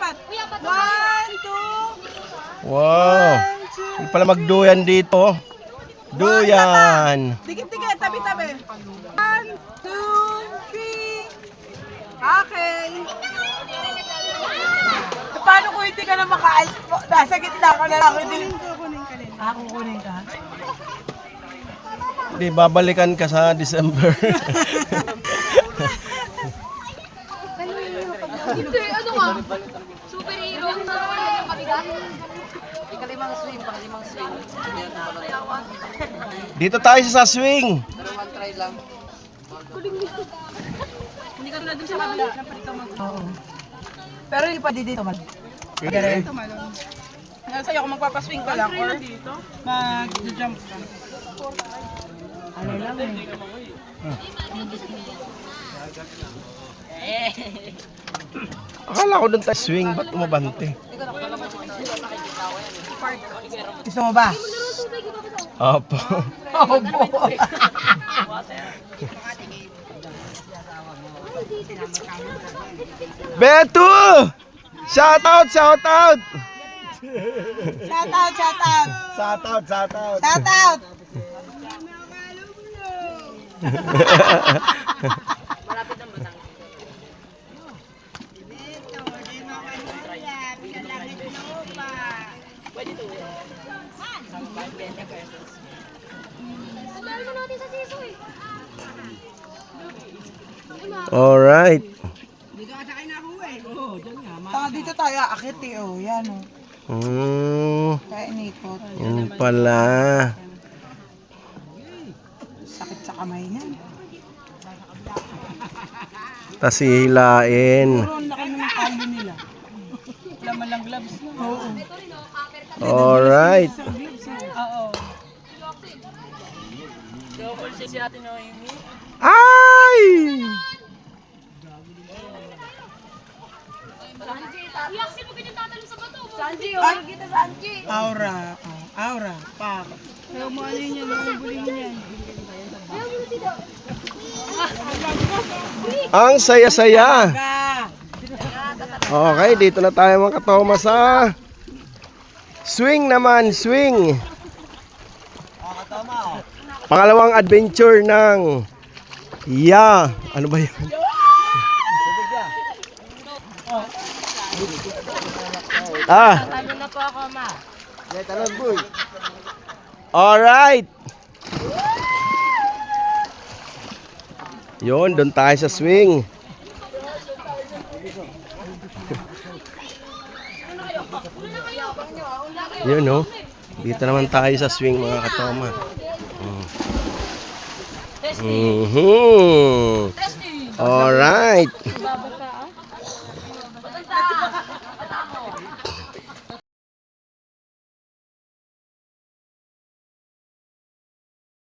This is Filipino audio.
Apat. One, two. Wow. Hindi pala magduyan dito. Duyan. Dikit-dikit, tabi-tabi. One, two, three. Okay. Paano kung hindi ka na makaalis? Nasa gitna ka na lang. Ako kunin ka. Hindi, babalikan ka sa December. Hindi, ano nga? Superhero. Mabigat. Ikalimang swing, pangalimang swing. Dito tayo sa swing. Pero one try lang. Hindi ka tulad dun sa kabila. Oo. Pero hindi pa dito man. Okay. Sa'yo kung magpapaswing ka lang or mag-jump ka. Ano lang Akala ko doon tayo swing, ba't umabante? Gusto mo ba? Opo. Opo. Beto! Shout out, shout out! Shout out, shout out. Shout out, shout out. Shout out. Alright. Dito tayo aakit eh. Oh, yan oh. Kaya inikot. Yun pala. Sakit sa kamay niyan. Tas hihilain. Puro ang laki ng kalo nila. Wala man lang gloves na. Oo. Alright. Oo. Double si ate Noemi. Ay! Iyaksi mo ganyan tatalong sa bato. Sanji, oh. Kita Sanji. Aura. Oh, aura. Pak. Kaya mo ano yun yan. Buling yan. Ang saya-saya. Ka. Okay, dito na tayo mga katoma sa swing naman, swing. Pangalawang adventure ng ano ba yan? Ano na po ako, ma? Alright. Yun, doon tayo sa swing. Yun, no? Dito naman tayo sa swing mga katoma.